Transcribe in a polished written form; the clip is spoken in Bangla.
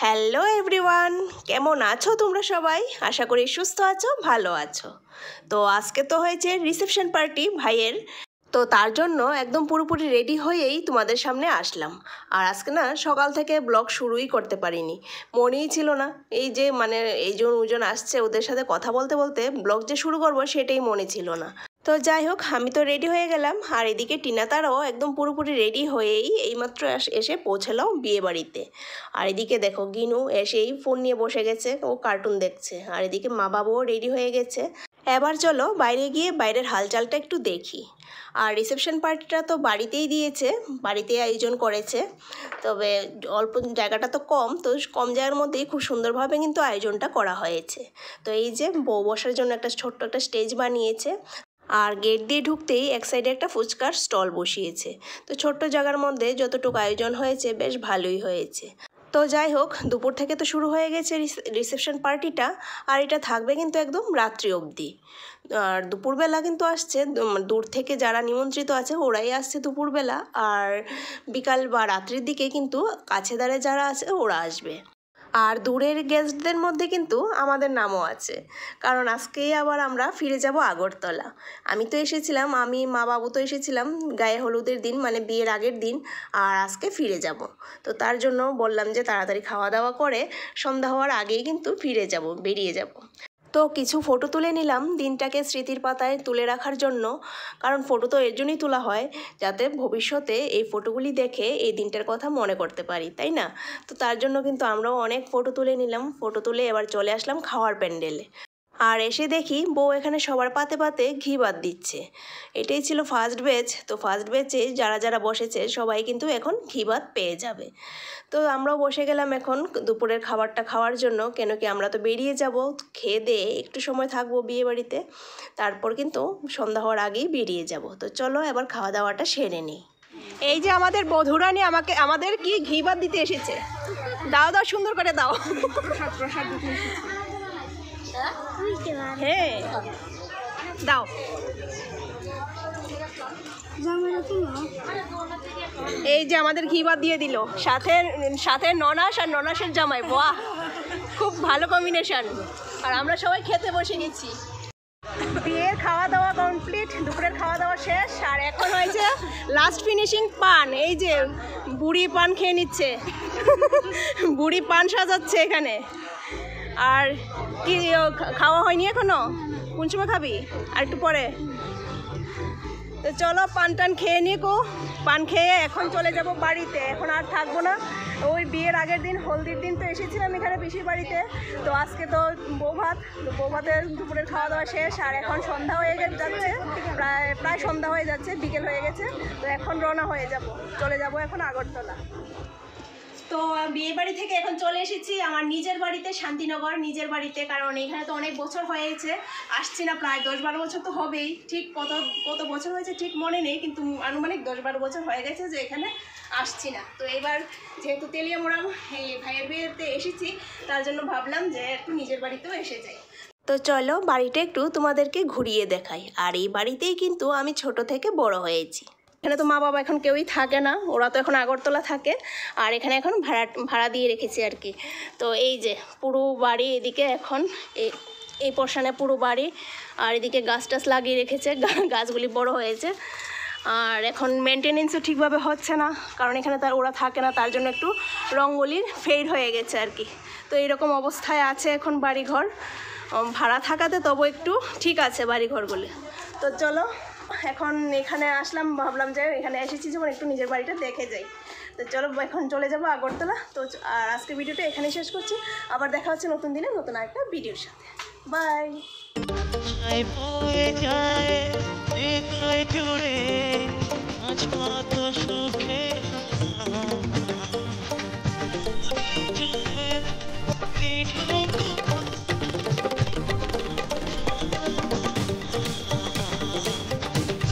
হ্যালো এভরিওয়ান, কেমন আছো তোমরা সবাই? আশা করি সুস্থ আছো, ভালো আছো। তো আজকে তো হয়েছে রিসেপশন পার্টি ভাইয়ের, তো তার জন্য একদম পুরোপুরি রেডি হয়েই তোমাদের সামনে আসলাম। আর আজকে না সকাল থেকে ব্লগ শুরুই করতে পারিনি, মনেই ছিল না। এই যে ওজন আসছে, ওদের সাথে কথা বলতে বলতে ব্লগ যে শুরু করবো সেটাই মনে ছিল না। তো যাই হোক, আমি তো রেডি হয়ে গেলাম। আর এদিকে টিনা তারাও একদম পুরোপুরি রেডি হয়েই এইমাত্র এসে পৌঁছালাম বিয়ে বাড়িতে। আর এদিকে দেখো গিনু এসেই ফোন নিয়ে বসে গেছে, ও কার্টুন দেখছে। আর এদিকে মা বাবাও রেডি হয়ে গেছে। এবার চলো বাইরে গিয়ে বাইরের হালচালটা একটু দেখি। আর রিসেপশন পার্টিটা তো বাড়িতেই দিয়েছে, বাড়িতেই আয়োজন করেছে। তবে অল্প জায়গাটা তো কম, তো কম জায়গার মধ্যেই খুব সুন্দরভাবে কিন্তু আয়োজনটা করা হয়েছে। তো এই যে বউ বসার জন্য একটা ছোট্ট একটা স্টেজ বানিয়েছে। আর গেট দিয়ে ঢুকতেই এক সাইডে একটা ফুচকার স্টল বসিয়েছে। তো ছোট্ট জায়গার মধ্যে যতটুকু আয়োজন হয়েছে বেশ ভালোই হয়েছে। তো যাই হোক, দুপুর থেকে তো শুরু হয়ে গেছে রিসেপশন পার্টিটা। আর এটা থাকবে কিন্তু একদম রাত্রি অবধি। আর দুপুরবেলা কিন্তু আসছে দূর থেকে যারা নিমন্ত্রিত আছে ওরাই আসছে দুপুরবেলা। আর বিকাল বা রাত্রির দিকে কিন্তু কাছে ধারে যারা আছে ওরা আসবে। আর দূরের গেস্টদের মধ্যে কিন্তু আমাদের নামও আছে, কারণ আজকেই আবার আমরা ফিরে যাব আগরতলা। আমি তো এসেছিলাম, আমি মা বাবু তো এসেছিলাম গায়ে হলুদের দিন, মানে বিয়ের আগের দিন। আর আজকে ফিরে যাব, তো তার জন্য বললাম যে তাড়াতাড়ি খাওয়া দাওয়া করে সন্ধ্যা হওয়ার আগেই কিন্তু ফিরে যাব, বেরিয়ে যাব। তো কিছু ফটো তুলে নিলাম দিনটাকে স্মৃতির পাতায় তুলে রাখার জন্য। কারণ ফটো তো এর জন্যই তোলা হয় যাতে ভবিষ্যতে এই ফটোগুলি দেখে এই দিনটার কথা মনে করতে পারি, তাই না? তো তার জন্য কিন্তু আমরাও অনেক ফটো তুলে নিলাম। ফটো তুলে এবার চলে আসলাম খাওয়ার প্যান্ডেলে। আর এসে দেখি বউ এখানে সবার পাতে পাতে ঘি ভাত দিচ্ছে। এটাই ছিল ফার্স্ট ব্যাচ। তো ফার্স্ট ব্যাচে যারা যারা বসেছে সবাই কিন্তু এখন ঘি ভাত পেয়ে যাবে। তো আমরাও বসে গেলাম এখন দুপুরের খাবারটা খাওয়ার জন্য, কেন কি আমরা তো বেরিয়ে যাব, খেয়ে দিয়ে একটু সময় থাকবো বিয়ে বাড়িতে, তারপর কিন্তু সন্ধ্যা হওয়ার আগেই বেরিয়ে যাব। তো চলো এবার খাওয়া দাওয়াটা সেরে নিই। এই যে আমাদের বধূরানী আমাদের কি ঘি ভাত দিতে এসেছে। দাও দাও, সুন্দর করে দাও। হ্যাঁ দাও। এই যে আমাদের ঘি ভাত দিয়ে দিল, সাথে ননাস আর ননাসের জামাই। বাহ, খুব ভালো কম্বিনেশন। আর আমরা সবাই খেতে বসে গেছি। বিয়ের খাওয়া দাওয়া কমপ্লিট, দুপুরের খাওয়া দাওয়া শেষ। আর এখন হয়েছে লাস্ট ফিনিশিং পান। এই যে বুড়ি পান খেয়ে নিচ্ছে, বুড়ি পান সাজাচ্ছে এখানে। আর কি খাওয়া হয়নি এখনো? কোন সময় খাবি? আর একটু পরে। তো চলো পান টান খেয়ে নিই গো। পান খেয়ে এখন চলে যাব বাড়িতে, এখন আর থাকবো না। ওই বিয়ের আগের দিন হলদির দিন তো এসেছিলাম এখানে পিসির বাড়িতে। তো আজকে তো বৌভাতের দুপুরের খাওয়া দাওয়া শেষ। আর এখন সন্ধ্যা হয়ে যাচ্ছে, প্রায় সন্ধ্যা হয়ে যাচ্ছে, বিকেল হয়ে গেছে। তো এখন রওনা হয়ে চলে যাব এখন আগরতলা। তো বিয়ে বাড়ি থেকে এখন চলে এসেছি আমার নিজের বাড়িতে, শান্তিনগর নিজের বাড়িতে। কারণ এখানে তো অনেক বছর হয়েছে আসছি না, প্রায় 10-12 বছর তো হবেই। ঠিক কত বছর হয়েছে ঠিক মনে নেই, কিন্তু আনুমানিক 10-12 বছর হয়ে গেছে যে এখানে আসছি না। তো এবার যেহেতু তেলিয়ামুড়া ভাইয়ের বিয়েতে এসেছি, তার জন্য ভাবলাম যে একটু নিজের বাড়িতেও এসে যাই। তো চলো বাড়িটা একটু তোমাদেরকে ঘুরিয়ে দেখাই। আর এই বাড়িতেই কিন্তু আমি ছোট থেকে বড় হয়েছি। এখানে তো মা বাবা এখন কেউই থাকে না, ওরা তো এখন আগরতলা থাকে। আর এখানে এখন ভাড়া দিয়ে রেখেছি আর কি। তো এই যে পুরো বাড়ি, এদিকে এখন এই পোর্শনে পুরো বাড়ি। আর এদিকে গাছ টাছ লাগিয়ে রেখেছে, গাছগুলি বড় হয়েছে। আর এখন মেনটেনেন্সও ঠিকভাবে হচ্ছে না, কারণ এখানে তার ওরা থাকে না, তার জন্য একটু রঙ্গলির ফেড হয়ে গেছে আর কি। তো এইরকম অবস্থায় আছে এখন বাড়িঘর। ভাড়া থাকাতে তবু একটু ঠিক আছে বাড়িঘরগুলি। তো চলো এখন এখানে আসলাম, ভাবলাম যে এখানে এসেছি যখন একটু নিজের বাড়িটা দেখে যাই। তো চলো এখন চলে যাবো আগরতলা। তো আর আজকের ভিডিওটা এখানেই শেষ করছি। আবার দেখা হচ্ছে নতুন দিনে নতুন একটা ভিডিওর সাথে। বাই।